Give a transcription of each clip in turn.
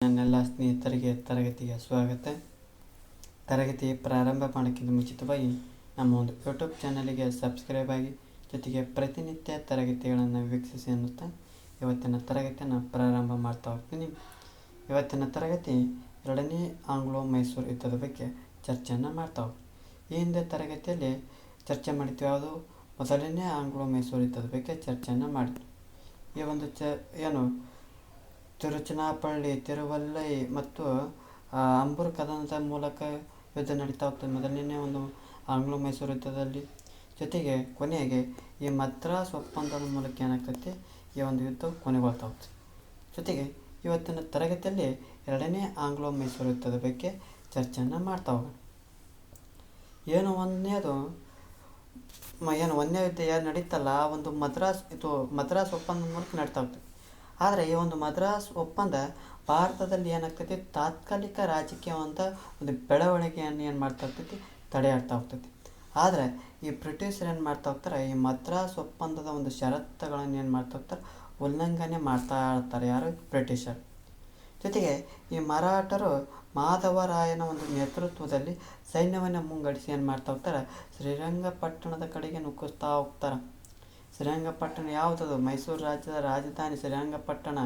ನನ್ನೆಲ್ಲ ಸ್ನೇಹಿತರಿಗೆ ತರಗತಿಗೆ ಸ್ವಾಗತ. ತರಗತಿ ಪ್ರಾರಂಭ ಮಾಡೋಕ್ಕಿಂತ ಮುಂಚಿತವಾಗಿ ನಮ್ಮ ಒಂದು ಯೂಟ್ಯೂಬ್ ಚಾನಲಿಗೆ ಸಬ್ಸ್ಕ್ರೈಬ್ ಆಗಿ, ಜೊತೆಗೆ ಪ್ರತಿನಿತ್ಯ ತರಗತಿಗಳನ್ನು ವೀಕ್ಷಿಸಿ ಅನ್ನುತ್ತಾ ಇವತ್ತಿನ ತರಗತಿಯನ್ನು ಪ್ರಾರಂಭ ಮಾಡ್ತಾ ಹೋಗ್ತೀನಿ. ಇವತ್ತಿನ ತರಗತಿ 2ನೇ ಆಂಗ್ಲೋ ಮೈಸೂರು ಯುದ್ಧದ ಬಗ್ಗೆ ಚರ್ಚೆಯನ್ನು ಮಾಡ್ತಾ ಹೋಗ್ತೀನಿ. ಈ ಹಿಂದೆ ತರಗತಿಯಲ್ಲಿ ಚರ್ಚೆ ಮಾಡಿದ್ವಿ, ಯಾವುದು 1ನೇ ಆಂಗ್ಲೋ ಮೈಸೂರು ಯುದ್ಧದ ಬಗ್ಗೆ ಚರ್ಚೆಯನ್ನು ಮಾಡಿದ್ವಿ. ಈ ಒಂದು ತಿರುಚನಾಪಳ್ಳಿ, ತಿರುವಲ್ಲೈ ಮತ್ತು ಅಂಬೂರು ಕದನದ ಮೂಲಕ ಯುದ್ಧ ನಡೀತಾ ಹೋಗ್ತದೆ 1ನೇ ಒಂದು ಆಂಗ್ಲೋ ಮೈಸೂರು ಯುದ್ಧದಲ್ಲಿ. ಜೊತೆಗೆ ಕೊನೆಗೆ ಈ ಮದ್ರಾಸ್ ಒಪ್ಪಂದದ ಮೂಲಕ ಏನಾಗ್ತೈತಿ, ಈ ಒಂದು ಯುದ್ಧ ಕೊನೆಗೊಳ್ತಾ ಹೋಗ್ತದೆ. ಜೊತೆಗೆ ಇವತ್ತಿನ ತರಗತಿಯಲ್ಲಿ 2ನೇ ಆಂಗ್ಲೋ ಮೈಸೂರು ಯುದ್ಧದ ಬಗ್ಗೆ ಚರ್ಚೆಯನ್ನು ಮಾಡ್ತಾ ಹೋಗೋಣ. ಒಂದನೇ ಯುದ್ಧ ಯಾರು ನಡೀತಲ್ಲ, ಆ ಒಂದು ಮದ್ರಾಸ್ ಒಪ್ಪಂದದ ಮೂಲಕ ನಡೀತಾ ಹೋಗ್ತದೆ. ಆದರೆ ಈ ಒಂದು ಮದ್ರಾಸ್ ಒಪ್ಪಂದ ಭಾರತದಲ್ಲಿ ಏನಾಗ್ತೈತಿ, ತಾತ್ಕಾಲಿಕ ರಾಜಕೀಯ ಅಂತ ಒಂದು ಬೆಳವಣಿಗೆಯನ್ನು ಏನು ಮಾಡ್ತಾ ಹೋಗ್ತೈತಿ, ತಡೆಯಾಡ್ತಾ ಹೋಗ್ತೈತಿ. ಆದರೆ ಈ ಬ್ರಿಟಿಷರು ಏನು ಮಾಡ್ತಾ ಹೋಗ್ತಾರೆ, ಈ ಮದ್ರಾಸ್ ಒಪ್ಪಂದದ ಒಂದು ಷರತ್ತುಗಳನ್ನು ಏನು ಮಾಡ್ತಾ ಹೋಗ್ತಾರೆ, ಉಲ್ಲಂಘನೆ ಮಾಡ್ತಾ ಇರ್ತಾರೆ. ಯಾರು? ಬ್ರಿಟಿಷರು. ಜೊತೆಗೆ ಈ ಮರಾಠರು ಮಾಧವರಾಯನ ಒಂದು ನೇತೃತ್ವದಲ್ಲಿ ಸೈನ್ಯವನ್ನು ಮುಂಗಡಿಸಿ ಏನು ಮಾಡ್ತಾ ಹೋಗ್ತಾರೆ, ಶ್ರೀರಂಗಪಟ್ಟಣದ ಕಡೆಗೆ ನುಗ್ಗಿಸ್ತಾ ಹೋಗ್ತಾರೆ. ಶ್ರೀರಂಗಪಟ್ಟಣ ಯಾವುದದು? ಮೈಸೂರು ರಾಜ್ಯದ ರಾಜಧಾನಿ ಶ್ರೀರಂಗಪಟ್ಟಣ.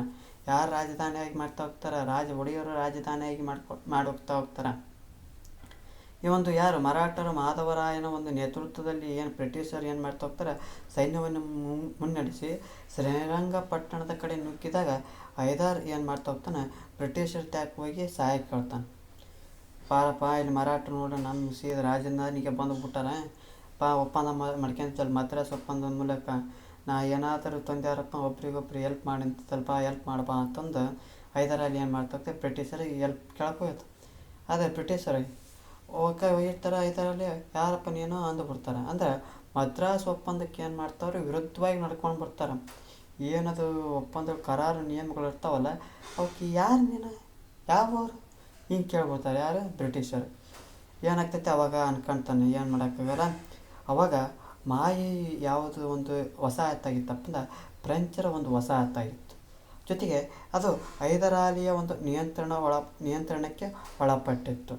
ಯಾರು ರಾಜಧಾನಿಯಾಗಿ ಮಾಡ್ತಾ ಹೋಗ್ತಾರೆ? ಒಡೆಯರು ರಾಜಧಾನಿಯಾಗಿ ಮಾಡಿ ಹೋಗ್ತಾರೆ. ಈ ಒಂದು ಯಾರು ಮರಾಠರು ಮಾಧವರಾಯನ ಒಂದು ನೇತೃತ್ವದಲ್ಲಿ ಬ್ರಿಟಿಷರು ಏನು ಮಾಡ್ತಾ ಹೋಗ್ತಾರೆ, ಸೈನ್ಯವನ್ನು ಮುನ್ನಡೆಸಿ ಶ್ರೀರಂಗಪಟ್ಟಣದ ಕಡೆ ನುಗ್ಗಿದಾಗ ಹೈದರ್ ಏನು ಮಾಡ್ತಾ ಹೋಗ್ತಾನೆ, ಬ್ರಿಟಿಷರ ತ್ಯಾಗ ಹೋಗಿ ಸಹಾಯಕ್ಕೆ ಕೇಳ್ತಾನೆ. ಪಾರಪ್ಪ, ಇಲ್ಲಿ ಮರಾಠರು ನೋಡ್ರಿ ನಮ್ಮ ಸೀದ ರಾಜಧಾನಿಗೆ ಬಂದುಬಿಟ್ಟಾರ, ಒಪ್ಪಂದ ಮಾಡ್ಕೊಂತಲ್ಲ ಮದ್ರಾಸ್ ಒಪ್ಪಂದದ ಮೂಲಕ. ನಾ ಏನಾದರೂ ತೊಂದ್ಯಾರಪ್ಪ, ಒಬ್ರಿಗೊಬ್ರು ಹೆಲ್ಪ್ ಮಾಡಿ ಅಂತ ಸ್ವಲ್ಪ ಹೆಲ್ಪ್ ಮಾಡಪ್ಪ ಅಂತಂದು ಹೈದರಾಲಿ ಏನು ಮಾಡ್ತಾ ಹೋಗ್ತಾರೆ, ಬ್ರಿಟಿಷರಿಗೆ ಹೆಲ್ಪ್ ಕೇಳಕ್ಕೆ ಹೋಯ್ತು. ಆದರೆ ಬ್ರಿಟಿಷರು ಹೋಗ್ತಾರೆ, ಹೈದರಾಲಿ ಯಾರಪ್ಪ ನೀನು ಅಂದುಬಿಡ್ತಾರೆ. ಅಂದರೆ ಮದ್ರಾಸ್ ಒಪ್ಪಂದಕ್ಕೆ ಏನು ಮಾಡ್ತಾವ್ರೆ, ವಿರುದ್ಧವಾಗಿ ನಡ್ಕೊಂಡು ಬರ್ತಾರೆ. ಏನದು ಒಪ್ಪಂದ ಕರಾರು ನಿಯಮಗಳು ಇರ್ತಾವಲ್ಲ, ಅವಕ್ಕೆ ಯಾರು ನೀನು, ಯಾವವರು ಹಿಂಗೆ ಕೇಳ್ಬಿಡ್ತಾರೆ. ಯಾರು? ಬ್ರಿಟಿಷರು. ಏನಾಗ್ತೈತೆ ಅವಾಗ ಅನ್ಕೊಳ್ತಾನೆ, ಏನು ಮಾಡೋಕ್ಕಾಗಲ್ಲ. ಅವಾಗ ಮಾಯಿ ಯಾವುದು ಒಂದು ವಸಾಹತಾಗಿತ್ತಪ್ಪ ಅಂದ್ರೆ ಫ್ರೆಂಚರ ಒಂದು ವಸಾಹತಾಗಿತ್ತು. ಜೊತೆಗೆ ಅದು ಹೈದರಾಲಿಯ ಒಂದು ನಿಯಂತ್ರಣಕ್ಕೆ ಒಳಪಟ್ಟಿತ್ತು.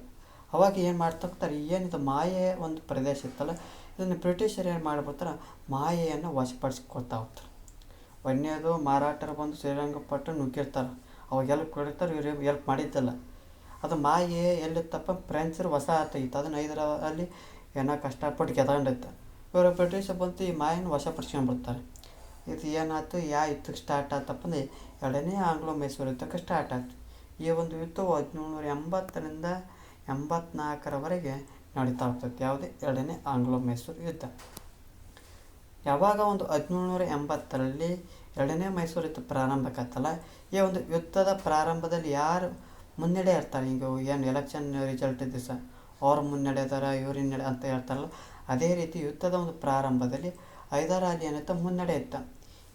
ಅವಾಗ ಏನು ಮಾಡ್ತಾ ಹೋಗ್ತಾರೆ, ಏನಿದು ಮಾಯೆಯ ಒಂದು ಪ್ರದೇಶ ಇತ್ತಲ್ಲ, ಇದನ್ನು ಬ್ರಿಟಿಷರು ಏನು ಮಾಡಿಬಿಡ್ತಾರೆ, ಮಾಯೆಯನ್ನು ವಶಪಡಿಸ್ಕೊಳ್ತಾ ಹೋಗ್ತಾರೆ. ಒಂದನೇದು ಮಾರಾಟರು ಬಂದು ಶ್ರೀರಂಗಪಟ್ಟಣ ನುಗ್ಗಿರ್ತಾರೆ, ಅವಾಗ ಎಲ್ಪ್ ಕೊಡಿರ್ತಾರೆ, ಇವ್ರು ಎಲ್ಪ್ ಮಾಡಿದ್ದಲ್ಲ. ಅದು ಮಾಯೆ ಎಲ್ಲಿತ್ತಪ್ಪ, ಫ್ರೆಂಚರು ವಸಾಹತಾಗಿತ್ತು. ಅದನ್ನು ಹೈದರಾಲಿ ಏನೋ ಕಷ್ಟಪಟ್ಟು ಗೆದ್ಕೊಂಡಿತ್ತು. ಇವರು ಬ್ರಿಟಿಷರು ಬಂತು ಈ ಮಾಯನ್ನು ವಶಪಡಿಸ್ಕೊಂಡ್ಬಿಡ್ತಾರೆ. ಇದು ಏನಾಯ್ತು, ಯುದ್ಧಕ್ಕೆ ಸ್ಟಾರ್ಟ್ ಆಯ್ತಪ್ಪ ಅಂದರೆ 2ನೇ ಆಂಗ್ಲೋ ಮೈಸೂರು ಯುದ್ಧಕ್ಕೆ ಸ್ಟಾರ್ಟ್ ಆಯ್ತು. ಈ ಒಂದು ಯುದ್ಧವು 1780ರಿಂದ 84ರವರೆಗೆ ನಡೀತಾ ಹೋಗ್ತೈತೆ. ಯಾವುದೇ 2ನೇ ಆಂಗ್ಲೋ ಮೈಸೂರು ಯುದ್ಧ. ಯಾವಾಗ ಒಂದು 1780ರಲ್ಲಿ 2ನೇ ಮೈಸೂರು ಯುದ್ಧ ಪ್ರಾರಂಭಕ್ಕಾಯ್ತಲ್ಲ, ಈ ಒಂದು ಯುದ್ಧದ ಪ್ರಾರಂಭದಲ್ಲಿ ಯಾರು ಮುನ್ನಡೆ ಇರ್ತಾರೆ, ಈಗ ಎಲೆಕ್ಷನ್ ರಿಸಲ್ಟ್ ದಿವಸ ಅವ್ರು ಮುನ್ನಡೆ ಇದ್ದಾರೆ, ಇವ್ರು ಹಿನ್ನಡೆ ಅಂತ ಹೇಳ್ತಾರಲ್ಲ, ಅದೇ ರೀತಿ ಯುದ್ಧದ ಒಂದು ಪ್ರಾರಂಭದಲ್ಲಿ ಹೈದರಾಲಿ ಏನಂತ ಮುನ್ನಡೆ ಇತ್ತ.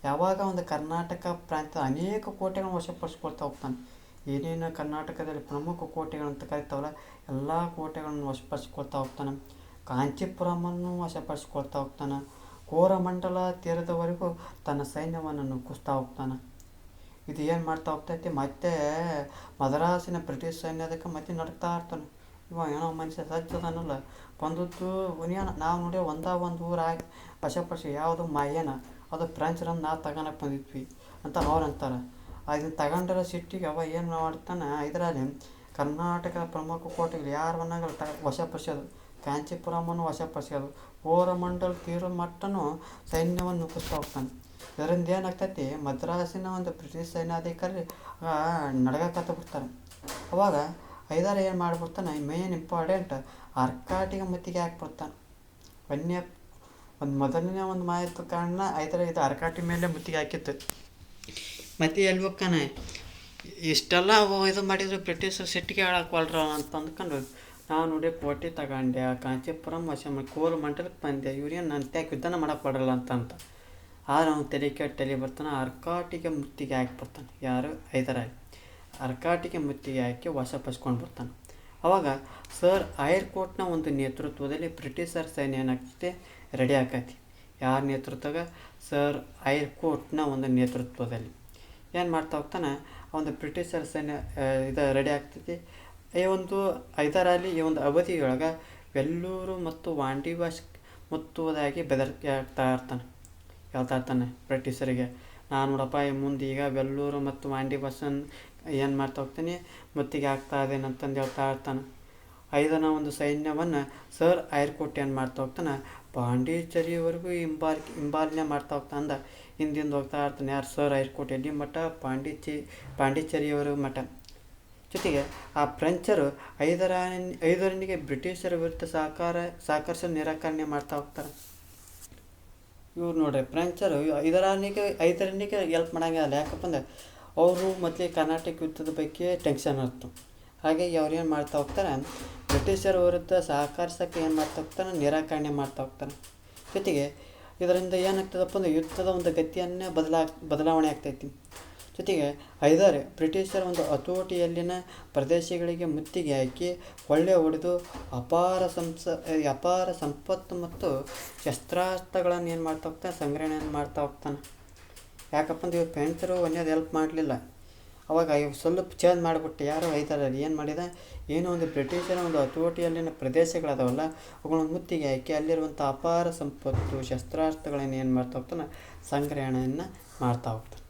ಯಾವಾಗ ಒಂದು ಕರ್ನಾಟಕ ಪ್ರಾಂತ್ಯದ ಅನೇಕ ಕೋಟೆಗಳನ್ನು ವಶಪಡಿಸ್ಕೊಳ್ತಾ ಹೋಗ್ತಾನೆ. ಏನೇನು ಕರ್ನಾಟಕದಲ್ಲಿ ಪ್ರಮುಖ ಕೋಟೆಗಳಂತ ಕರಿತಾವಲ್ಲ, ಎಲ್ಲ ಕೋಟೆಗಳನ್ನು ವಶಪಡಿಸ್ಕೊಳ್ತಾ ಹೋಗ್ತಾನೆ. ಕಾಂಚೀಪುರಮನ್ನು ವಶಪಡಿಸ್ಕೊಳ್ತಾ ಹೋಗ್ತಾನೆ. ಕೋರಮಂಡಲ ತೀರದವರೆಗೂ ತನ್ನ ಸೈನ್ಯವನ್ನು ನುಗ್ಗಿಸ್ತಾ ಹೋಗ್ತಾನೆ. ಇದು ಏನು ಮಾಡ್ತಾ ಹೋಗ್ತೈತಿ, ಮತ್ತೆ ಮದ್ರಾಸಿನ ಬ್ರಿಟಿಷ್ ಸೈನ್ಯದಕ್ಕೆ ಮತ್ತೆ ನಡ್ತಾ ಇರ್ತಾನೆ. ಏನೋ ಮನುಷ್ಯ ಸಜ್ಜದನಲ್ಲ, ಬಂದದ್ದು ನಾವು ನೋಡಿ ಒಂದು ಊರು ಹಾಕಿ ವಶಪಡಿಸಿ, ಯಾವುದು ಮಾಯೇನ, ಅದು ಫ್ರೆಂಚರನ್ನು ನಾವು ತಗೊಳಕ್ಕೆ ಬಂದಿದ್ವಿ ಅಂತ ಅವ್ರು ಅಂತಾರೆ. ಅದನ್ನು ತಗೊಂಡಿರೋ ಸಿಟ್ಟಿಗೆ ಅವ ಏನು ಮಾಡ್ತಾನೆ, ಇದರಲ್ಲಿ ಕರ್ನಾಟಕದ ಪ್ರಮುಖ ಕೋಟೆಗಳು ಯಾರನ್ನಾಗಲು ವಶಪಡಿಸೋದು, ಕಾಂಚೀಪುರಮನ್ನು ವಶಪಡಿಸೋದು, ಕೋರಮಂಡಲ ತೀರ ಮಟ್ಟನೂ ಸೈನ್ಯವನ್ನು ನುಗ್ಗಿಸ್ತಾ ಹೋಗ್ತಾನೆ. ಇದರಿಂದ ಏನಾಗ್ತೈತಿ, ಮದ್ರಾಸಿನ ಒಂದು ಬ್ರಿಟಿಷ್ ಸೈನ್ಯಾಧಿಕಾರಿ ನಡ್ಗಕತ್ತ ಬಿಡ್ತಾರೆ. ಅವಾಗ ಹೈದರ್ ಏನು ಮಾಡಿಬಿಡ್ತಾನೆ, ಮೇನ್ ಇಂಪಾರ್ಟೆಂಟ್ ಅರ್ಕಾಟಿಗೆ ಮುತ್ತಿಗೆ ಹಾಕ್ಬಿಡ್ತಾನೆ. ಮೊದಲನೇ ಒಂದು ಮಾಹಿತಿ ಕಾರಣ ಹೈದರ್ ಇದು ಅರ್ಕಾಟಿ ಮೇಲೆ ಮುತ್ತಿಗೆ ಹಾಕಿತ್ತು. ಮತ್ತೆ ಎಲ್ಲಿ ಹೋಗ್ತಾನೆ, ಇಷ್ಟೆಲ್ಲ ಇದು ಮಾಡಿದ್ರು ಬ್ರಿಟಿಷರು ಸಿಟ್ಟಿಗೆ ಹೇಳಕ್ವಲ್ರ ಅಂತ ಅಂದ್ಕೊಂಡು, ನಾವು ನೋಡಿ ಕೋಟೆ ತಗೊಂಡೆ, ಕಾಂಚೀಪುರಂ ವಶ ಮಾಡಿ ಕೋರಮಂಡಲಕ್ಕೆ ಬಂದೆ, ಇವ್ರೇನು ನನ್ನ ತ್ಯಾಗ ಯುದ್ಧನ ಮಾಡಕ್ಕೆ ಬರಲ್ಲ ಅಂತ. ಆದ್ರೆ ಅವ್ನು ತಲೆ ಬರ್ತಾನೆ, ಅರ್ಕಾಟಿಗೆ ಮುತ್ತಿಗೆ ಹಾಕಿಬಿಡ್ತಾನೆ. ಯಾರು? ಹೈದರಾಲಿ ಅರ್ಕಾಟಿಗೆ ಮುತ್ತಿಗೆ ಹಾಕಿ ವಶಪಡಿಸ್ಕೊಂಡು ಬರ್ತಾನೆ. ಅವಾಗ ಸರ್ ಐರ್ಕೋಟ್ನ ಒಂದು ನೇತೃತ್ವದಲ್ಲಿ ಬ್ರಿಟಿಷರ್ ಸೈನ್ಯ ಏನಾಗ್ತೈತಿ, ರೆಡಿ ಆಕೈತಿ. ಯಾರ ನೇತೃತ್ವದಾಗ? ಸರ್ ಐರ್ಕೋಟ್ನ ಒಂದು ನೇತೃತ್ವದಲ್ಲಿ ಏನು ಮಾಡ್ತಾ ಹೋಗ್ತಾನೆ, ಆ ಒಂದು ಬ್ರಿಟಿಷರ ಸೈನ್ಯ ಇದು ರೆಡಿ ಆಗ್ತೈತಿ. ಈ ಒಂದು ಹೈದರಾಲಿ ಈ ಒಂದು ಅವಧಿಯೊಳಗೆ ವೆಲ್ಲೂರು ಮತ್ತು ವಾಂಡಿವಾಶ್ ಮುತ್ತುವುದಾಗಿ ಬೆದರಿಕೆ ಹೇಳ್ತಾ ಇರ್ತಾನೆ ಬ್ರಿಟಿಷರಿಗೆ. ನಾನು ನೋಡಪ್ಪ ಮುಂದೆ ಈಗ ವೆಲ್ಲೂರು ಮತ್ತು ವಾಂಡಿವಾಶನ್ ಏನು ಮಾಡ್ತಾ ಹೋಗ್ತೀನಿ ಮುತ್ತಿಗೆ ಆಗ್ತಾ ಇದ್ದೇನೆ ಅಂತಂದು ಹೇಳ್ತಾ ಇರ್ತಾನೆ. ಐದನ ಒಂದು ಸೈನ್ಯವನ್ನು ಸರ್ ಐರ್ಕೋಟ್ ಏನು ಮಾಡ್ತಾ ಹೋಗ್ತಾನೆ ಪಾಂಡಿಚೇರಿವರೆಗೂ ಹಿಂಬಾಲನೆ ಮಾಡ್ತಾ ಹೋಗ್ತಾ ಅಂದ ಹಿಂದಿಂದ ಹೋಗ್ತಾ ಇರ್ತಾನೆ. ಯಾರು ಸರ್ ಐರ್ಕೋಟ್ ಎಲ್ಲಿ ಮಠ ಪಾಂಡಿಚೇರಿಯವರೆಗೂ ಮಠ. ಜೊತೆಗೆ ಆ ಫ್ರೆಂಚರು ಐದರನಿಗೆ ಬ್ರಿಟಿಷರ ವಿರುದ್ಧ ಸಹಕರಿಸಲು ನಿರಾಕರಣೆ ಮಾಡ್ತಾ ಹೋಗ್ತಾರೆ. ಇವ್ರು ನೋಡ್ರಿ ಫ್ರೆಂಚರು ಐದರನಿಗೆ ಹೆಲ್ಪ್ ಮಾಡೋಂಗಿಲ್ಲ. ಯಾಕಪ್ಪ ಅಂದ್ರೆ ಅವರು ಮೊದಲೇ ಕರ್ನಾಟಕ ಯುದ್ಧದ ಬಗ್ಗೆ ಟೆನ್ಷನ್ ಇತ್ತು. ಹಾಗಾಗಿ ಅವ್ರು ಏನು ಮಾಡ್ತಾ ಹೋಗ್ತಾರೆ ಬ್ರಿಟಿಷರ ವಿರುದ್ಧ ಸಹಕರಿಸೋಕ್ಕೆ ಏನು ಮಾಡ್ತಾ ಹೋಗ್ತಾನೆ ನಿರಾಕರಣೆ ಮಾಡ್ತಾ ಹೋಗ್ತಾನೆ. ಜೊತೆಗೆ ಇದರಿಂದ ಏನಾಗ್ತದಪ್ಪ ಅಂದ್ರೆ ಯುದ್ಧದ ಒಂದು ಗತಿಯನ್ನೇ ಬದಲಾವಣೆ ಆಗ್ತೈತಿ. ಜೊತೆಗೆ ಬ್ರಿಟಿಷರ ಒಂದು ಹತೋಟಿಯಲ್ಲಿನ ಪ್ರದೇಶಗಳಿಗೆ ಮುತ್ತಿಗೆ ಹಾಕಿ ಕೊಳ್ಳೆ ಹೊಡೆದು ಅಪಾರ ಸಂಪತ್ತು ಮತ್ತು ಶಸ್ತ್ರಾಸ್ತ್ರಗಳನ್ನು ಏನು ಮಾಡ್ತಾ ಹೋಗ್ತಾನೆ ಸಂಗ್ರಹಣೆಯನ್ನು ಮಾಡ್ತಾ ಹೋಗ್ತಾನೆ. ಯಾಕಪ್ಪ ಅಂದ್ರೆ ಇವ್ರು ಫ್ರೆಂಚರು ಒಂದೇದು ಹೆಲ್ಪ್ ಮಾಡಲಿಲ್ಲ. ಅವಾಗ ಇವು ಸ್ವಲ್ಪ ಚೇಂಜ್ ಮಾಡಿಬಿಟ್ಟು ಯಾರು ಹೈದರಾಲಿ ಏನು ಮಾಡಿದ ಏನೋ ಒಂದು ಬ್ರಿಟಿಷರ ಒಂದು ಹತೋಟಿಯಲ್ಲಿನ ಪ್ರದೇಶಗಳದಾವಲ್ಲ ಅವುಗಳನ್ನು ಮುತ್ತಿಗೆ ಹಾಕಿ ಅಲ್ಲಿರುವಂಥ ಅಪಾರ ಸಂಪತ್ತು ಶಸ್ತ್ರಾಸ್ತ್ರಗಳನ್ನು ಏನು ಮಾಡ್ತಾ ಹೋಗ್ತಾನೆ ಸಂಗ್ರಹಣೆಯನ್ನು ಮಾಡ್ತಾ ಹೋಗ್ತಾನೆ.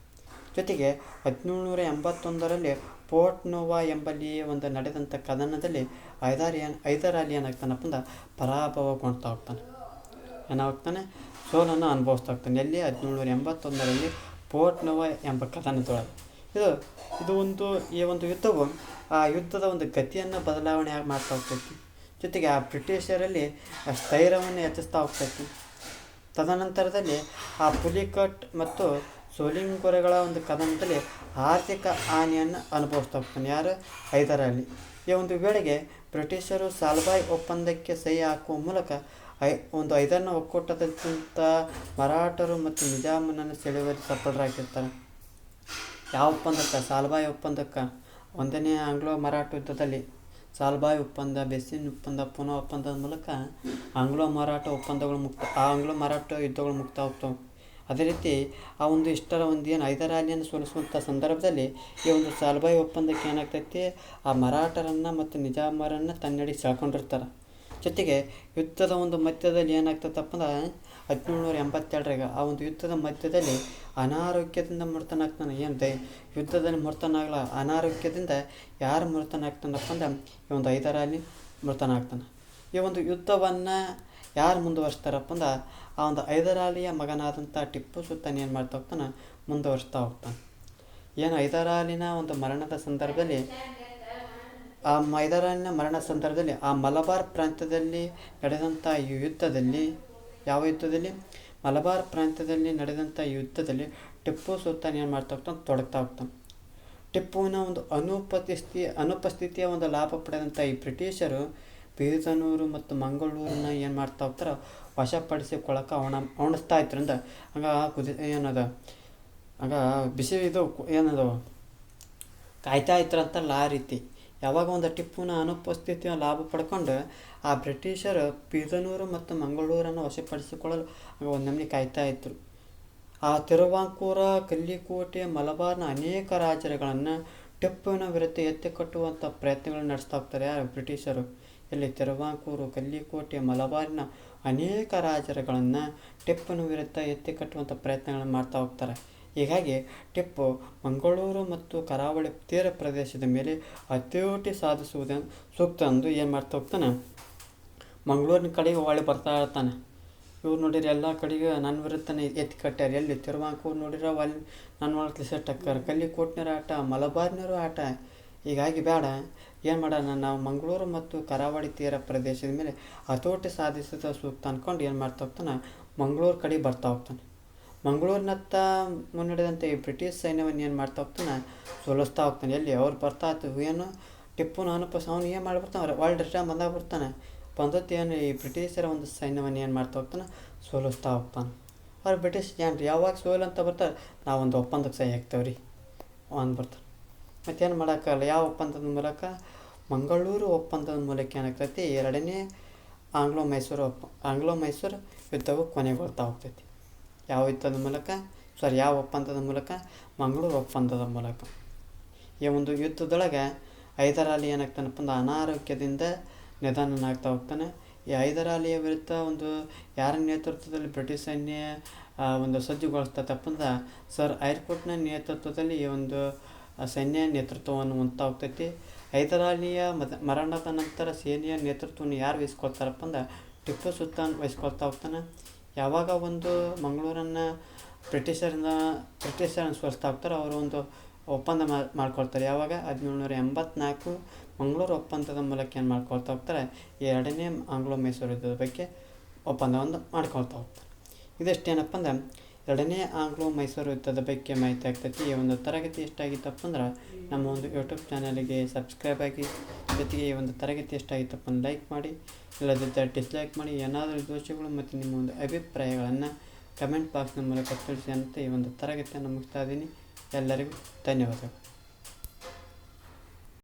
ಜೊತೆಗೆ 1781ರಲ್ಲಿ ಪೋರ್ಟ್ ನೋವಾ ಎಂಬಲ್ಲಿ ಒಂದು ನಡೆದಂಥ ಕದನದಲ್ಲಿ ಹೈದರಾಲಿ ಏನಾಗ್ತಾನಪ್ಪ ಅಂದ್ರೆ ಪರಾಭವಗೊಳ್ತಾ ಹೋಗ್ತಾನೆ. ಏನಾಗ್ತಾನೆ ಸೋಲನ್ನು ಅನುಭವಿಸ್ತಾ ಹೋಗ್ತಾನೆ. ಎಲ್ಲಿ 1781ರಲ್ಲಿ ಪೋರ್ಟ್ ನೋವಾ ಎಂಬ ಕದನದೊಳಗೆ. ಈ ಒಂದು ಯುದ್ಧವು ಆ ಯುದ್ಧದ ಒಂದು ಗತಿಯನ್ನು ಬದಲಾವಣೆ ಮಾಡ್ತಾ ಹೋಗ್ತೈತಿ. ಜೊತೆಗೆ ಆ ಬ್ರಿಟಿಷರಲ್ಲಿ ಸ್ಥೈರ್ಯವನ್ನು ಹೆಚ್ಚಿಸ್ತಾ ಹೋಗ್ತೈತಿ. ತದನಂತರದಲ್ಲಿ ಆ ಪುಲಿಕಟ್ ಮತ್ತು ಸೋಲಿಂಗೊರೆಗಳ ಒಂದು ಕದನದಲ್ಲಿ ಆರ್ಥಿಕ ಹಾನಿಯನ್ನು ಅನುಭವಿಸ್ತಾ ಹೋಗ್ತಾನೆ. ಯಾರು ಹೈದರಾಲಿ. ಈ ಒಂದು ವೇಳೆಗೆ ಬ್ರಿಟಿಷರು ಸಾಲ್ಬಾಯ್ ಒಪ್ಪಂದಕ್ಕೆ ಸಹಿ ಹಾಕುವ ಮೂಲಕ ಐದರನ ಒಕ್ಕೂಟದಂಥ ಮರಾಠರು ಮತ್ತು ನಿಜಾಮನನ್ನು ಸೆಳೆಯುವಲ್ಲಿ ಸಫಲರಾಗಿರ್ತಾರೆ. ಯಾವ ಒಪ್ಪಂದಕ್ಕೆ? ಸಾಲ್ಬಾಯ್ ಒಪ್ಪಂದಕ್ಕೆ. ಒಂದನೇ ಆಂಗ್ಲೋ ಮರಾಠ ಯುದ್ಧದಲ್ಲಿ ಸಾಲ್ಬಾಯ್ ಒಪ್ಪಂದ, ಬೆಸ್ಸಿನ್ ಒಪ್ಪಂದ, ಪುನಃ ಒಪ್ಪಂದದ ಮೂಲಕ ಆಂಗ್ಲೋ ಮರಾಠ ಯುದ್ಧಗಳು ಮುಕ್ತ ಆಗ್ತವೆ. ಅದೇ ರೀತಿ ಆ ಒಂದು ಇಷ್ಟರ ಒಂದು ಏನು ಹೈದರಾಲಿಯನ್ನು ಸೋಲಿಸುವಂಥ ಸಂದರ್ಭದಲ್ಲಿ ಈ ಒಂದು ಸಾಲ್ಬಾಯ್ ಒಪ್ಪಂದಕ್ಕೆ ಏನಾಗ್ತೈತಿ ಆ ಮರಾಠರನ್ನು ಮತ್ತು ನಿಜಾಮರನ್ನು ತನ್ನಡಿ ಸೆಳ್ಕೊಂಡಿರ್ತಾರೆ. ಜೊತೆಗೆ ಯುದ್ಧದ ಒಂದು ಮಧ್ಯದಲ್ಲಿ ಏನಾಗ್ತದಪ್ಪ ಅಂದ್ರೆ 1782 ಆ ಒಂದು ಯುದ್ಧದ ಮಧ್ಯದಲ್ಲಿ ಅನಾರೋಗ್ಯದಿಂದ ಮೃತನಾಗ್ತಾನೆ. ಯುದ್ಧದಲ್ಲಿ ಮೃತನಾಗಲ್ಲ, ಅನಾರೋಗ್ಯದಿಂದ ಯಾರು ಮೃತನಾಗ್ತಾನಪ್ಪ ಅಂದ್ರೆ ಈ ಒಂದು ಹೈದರಾಲಿ ಮೃತನಾಗ್ತಾನೆ. ಈ ಒಂದು ಯುದ್ಧವನ್ನು ಯಾರು ಮುಂದುವರಿಸ್ತಾರಪ್ಪ ಅಂದ್ರೆ ಆ ಒಂದು ಹೈದರಾಲಿಯ ಮಗನಾದಂಥ ಟಿಪ್ಪು ಸುಲ್ತಾನ್ ಏನು ಮಾಡ್ತಾ ಹೋಗ್ತಾನೆ ಮುಂದುವರಿಸ್ತಾ ಹೋಗ್ತಾನೆ. ಹೈದರಾಲಿನ ಒಂದು ಮರಣದ ಸಂದರ್ಭದಲ್ಲಿ ಆ ಮಲಬಾರ್ ಪ್ರಾಂತ್ಯದಲ್ಲಿ ನಡೆದಂಥ ಈ ಯುದ್ಧದಲ್ಲಿ ಮಲಬಾರ್ ಪ್ರಾಂತ್ಯದಲ್ಲಿ ನಡೆದಂಥ ಈ ಯುದ್ಧದಲ್ಲಿ ಟಿಪ್ಪು ಸುಲ್ತಾನ್ ಏನು ಮಾಡ್ತಾ ಹೋಗ್ತಾನೆ ತೊಡಗ್ತಾ ಹೋಗ್ತಾನೆ. ಟಿಪ್ಪುವಿನ ಒಂದು ಅನುಪಸ್ಥಿತಿಯ ಒಂದು ಲಾಭ ಪಡೆದಂಥ ಈ ಬ್ರಿಟಿಷರು ಬೀದನೂರು ಮತ್ತು ಮಂಗಳೂರನ್ನ ಏನು ಮಾಡ್ತಾ ಹೋಗ್ತಾರೆ ವಶಪಡಿಸಿಕೊಳ್ಳೋಕೆ ಅವಣಿಸ್ತಾ ಇದ್ರಿಂದ ಬಿಸಿ ಕಾಯ್ತಾ ಇದ್ರಂತಲ್ಲ ಆ ರೀತಿ. ಯಾವಾಗ ಒಂದು ಟಿಪ್ಪುನ ಅನುಪಸ್ಥಿತಿಯ ಲಾಭ ಪಡ್ಕೊಂಡು ಆ ಬ್ರಿಟಿಷರು ಬೀದನೂರು ಮತ್ತು ಮಂಗಳೂರನ್ನು ವಶಪಡಿಸಿಕೊಳ್ಳಲು ಒಂದು ನಮೂನೆ ಕಾಯ್ತಾ ಇದ್ರು. ಆ ತಿರುವಾಂಕೂರ, ಕಲ್ಲಿಕೋಟೆ, ಮಲಬಾರ್ನ ಅನೇಕ ರಾಜ್ಯಗಳನ್ನು ಟಿಪ್ಪುವಿನ ವಿರುದ್ಧ ಎತ್ತಿ ಕಟ್ಟುವಂಥ ಪ್ರಯತ್ನಗಳನ್ನು ನಡೆಸ್ತಾ ಹೋಗ್ತಾರೆ ಯಾರು ಬ್ರಿಟಿಷರು. ಇಲ್ಲಿ ತಿರುವಾಂಕೂರು, ಕಲ್ಲಿಕೋಟೆ, ಮಲಬಾರಿನ ಅನೇಕ ರಾಜ್ಯಗಳನ್ನು ಟಿಪ್ಪುವಿನ ವಿರುದ್ಧ ಎತ್ತಿ ಕಟ್ಟುವಂಥ ಪ್ರಯತ್ನಗಳನ್ನು ಮಾಡ್ತಾ ಹೋಗ್ತಾರೆ. ಹೀಗಾಗಿ ಟಿಪ್ಪು ಮಂಗಳೂರು ಮತ್ತು ಕರಾವಳಿ ತೀರ ಪ್ರದೇಶದ ಮೇಲೆ ಹತೋಟಿ ಸಾಧಿಸುವುದನ್ನು ಸೂಕ್ತ ಎಂದು ಏನು ಮಾಡ್ತಾ ಹೋಗ್ತಾನೆ ಮಂಗಳೂರಿನ ಕಡೆಗೆ ಹೊಳ್ಳಿ ಬರ್ತಾ ಇರ್ತಾನೆ. ಇವ್ರು ನೋಡಿರಿ ಎಲ್ಲ ಕಡೆಗೆ ನನ್ನ ವಿರುದ್ಧನೇ ಎತ್ತಿ ಕಟ್ಟ್ಯಾರ. ಎಲ್ಲಿ ತಿರುವಾಂಕೂರು ನೋಡಿರೋ ಅಲ್ಲಿ ನನ್ನ ಒಳಗೆ ಸೆಟ್ ಹಾಕ್ಯಾರ, ಕಲ್ಲಿಕೋಟ್ನರ ಆಟ, ಮಲಬಾರ್ನರು ಆಟ. ಹೀಗಾಗಿ ಬೇಡ ಏನು ಮಾಡೋಣ ನಾವು ಮಂಗಳೂರು ಮತ್ತು ಕರಾವಳಿ ತೀರ ಪ್ರದೇಶದ ಮೇಲೆ ಹತೋಟಿ ಸಾಧಿಸಿದ ಸೂಕ್ತ ಅಂದ್ಕೊಂಡು ಏನು ಮಾಡ್ತಾ ಹೋಗ್ತಾನೆ ಮಂಗಳೂರು ಕಡೆ ಬರ್ತಾ ಹೋಗ್ತಾನೆ. ಮಂಗಳೂರಿನತ್ತ ಮುನ್ನಡೆದಂಥ ಈ ಬ್ರಿಟಿಷ್ ಸೈನ್ಯವನ್ನು ಏನು ಮಾಡ್ತಾ ಹೋಗ್ತಾನೆ ಸೋಲಿಸ್ತಾ ಹೋಗ್ತಾನೆ. ಎಲ್ಲಿ ಅವ್ರು ಬರ್ತಾ ಏನು ಟಿಪ್ಪುನ ಅವನು ಏನು ಮಾಡಿಬಿಡ್ತಾನೆ ವರ್ಲ್ಡ್ ರಿಟರ್ನ್ ಬಂದಾಗ್ಬಿಡ್ತಾನೆ. ಬಂದದ್ದು ಏನು ಈ ಬ್ರಿಟಿಷರ ಒಂದು ಸೈನ್ಯವನ್ನು ಏನು ಮಾಡ್ತಾ ಹೋಗ್ತಾನೆ ಸೋಲಿಸ್ತಾ ಹೋಗ್ತಾನೆ. ಅವ್ರು ಬ್ರಿಟಿಷ್ ಜನರು ಯಾವಾಗ ಸೋಲು ಅಂತ ಬರ್ತಾರೆ ನಾವೊಂದು ಒಪ್ಪಂದಕ್ಕೆ ಸಹಿ ಹಾಕ್ತೇವ್ರಿ ಅಂದ್ಬಿಡ್ತಾರೆ. ಮತ್ತೇನು ಮಾಡೋಕ್ಕಾಗಲ್ಲ. ಯಾವ ಒಪ್ಪಂದದ ಮೂಲಕ? ಮಂಗಳೂರು ಒಪ್ಪಂದದ ಮೂಲಕ ಏನಾಗ್ತೈತಿ ಎರಡನೇ ಆಂಗ್ಲೋ ಮೈಸೂರು ಯುದ್ಧವು ಕೊನೆಗೊಳ್ತಾ ಹೋಗ್ತೈತಿ. ಯಾವ ಯುದ್ಧದ ಮೂಲಕ? ಯಾವ ಒಪ್ಪಂದದ ಮೂಲಕ? ಮಂಗಳೂರು ಒಪ್ಪಂದದ ಮೂಲಕ. ಈ ಒಂದು ಯುದ್ಧದೊಳಗೆ ಹೈದರ್ ಅಲಿ ಏನಾಗ್ತಾನಪ್ಪ ಅಂದ್ರೆ ಅನಾರೋಗ್ಯದಿಂದ ನಿಧನನಾಗ್ತಾ ಹೋಗ್ತಾನೆ. ಈ ಹೈದರ್ ಅಲಿಯ ವಿರುದ್ಧ ಒಂದು ಯಾರ ನೇತೃತ್ವದಲ್ಲಿ ಬ್ರಿಟಿಷ್ ಸೈನ್ಯ ಒಂದು ಸಜ್ಜುಗೊಳಿಸ್ತದಪ್ಪ ಅಂದ್ರೆ ಸರ್ ಐರ್ಕೋಟ್ನ ನೇತೃತ್ವದಲ್ಲಿ ಈ ಒಂದು ಸೈನ್ಯ ನೇತೃತ್ವವನ್ನು ಹೊಂದ್ತಾ ಹೋಗ್ತೈತಿ. ಹೈದರ್ ಅಲಿಯ ಮರಣದ ನಂತರ ಸೇನೆಯ ನೇತೃತ್ವವನ್ನು ಯಾರು ವಹಿಸ್ಕೊಳ್ತಾರಪ್ಪ ಅಂದ್ರೆ ಟಿಪ್ಪು ಸುಲ್ತಾನ್ ವಹಿಸ್ಕೊಳ್ತಾ ಹೋಗ್ತಾನೆ. ಯಾವಾಗ ಒಂದು ಮಂಗಳೂರನ್ನು ಬ್ರಿಟಿಷರನ್ನು ಸೋಲಿಸ್ತಾ ಹೋಗ್ತಾರೆ, ಅವರು ಒಂದು ಒಪ್ಪಂದ ಮಾಡ್ಕೊಳ್ತಾರೆ. ಯಾವಾಗ 1784 ಮಂಗಳೂರು ಒಪ್ಪಂದದ ಮೂಲಕ ಏನು ಮಾಡ್ಕೊಳ್ತಾ ಹೋಗ್ತಾರೆ, ಈ ಎರಡನೇ ಆಂಗ್ಲೋ ಮೈಸೂರು ಯುದ್ಧದ ಬಗ್ಗೆ ಒಪ್ಪಂದವನ್ನು ಮಾಡ್ಕೊಳ್ತಾ ಹೋಗ್ತಾರೆ. ಇದಿಷ್ಟೇನಪ್ಪ ಅಂದ್ರೆ ಎರಡನೇ ಆಂಗ್ಲೋ ಮೈಸೂರು ಯುದ್ಧದ ಬಗ್ಗೆ ಮಾಹಿತಿ ಆಗ್ತೈತಿ. ಈ ಒಂದು ತರಗತಿ ಎಷ್ಟಾಗಿತ್ತಪ್ಪ ಅಂದ್ರೆ ನಮ್ಮ ಒಂದು ಯೂಟ್ಯೂಬ್ ಚಾನಲಿಗೆ ಸಬ್ಸ್ಕ್ರೈಬ್ ಆಗಿ, ಜೊತೆಗೆ ಈ ಒಂದು ತರಗತಿ ಎಷ್ಟಾಗಿತ್ತಪ್ಪ ಅಂದ್ರೆ ಲೈಕ್ ಮಾಡಿ, ಇಲ್ಲದಿದ್ದರೆ ಡಿಸ್ಲೈಕ್ ಮಾಡಿ. ಏನಾದರೂ ದೋಷಗಳು ಮತ್ತು ನಿಮ್ಮ ಒಂದು ಅಭಿಪ್ರಾಯಗಳನ್ನು ಕಮೆಂಟ್ ಬಾಕ್ಸ್ನ ಮೂಲಕ ತಿಳಿಸಿ ಅಂತ ಈ ಒಂದು ತರಗತಿಯನ್ನು ಮುಗಿಸ್ತಾ ಇದ್ದೀನಿ. ಎಲ್ಲರಿಗೂ ಧನ್ಯವಾದಗಳು.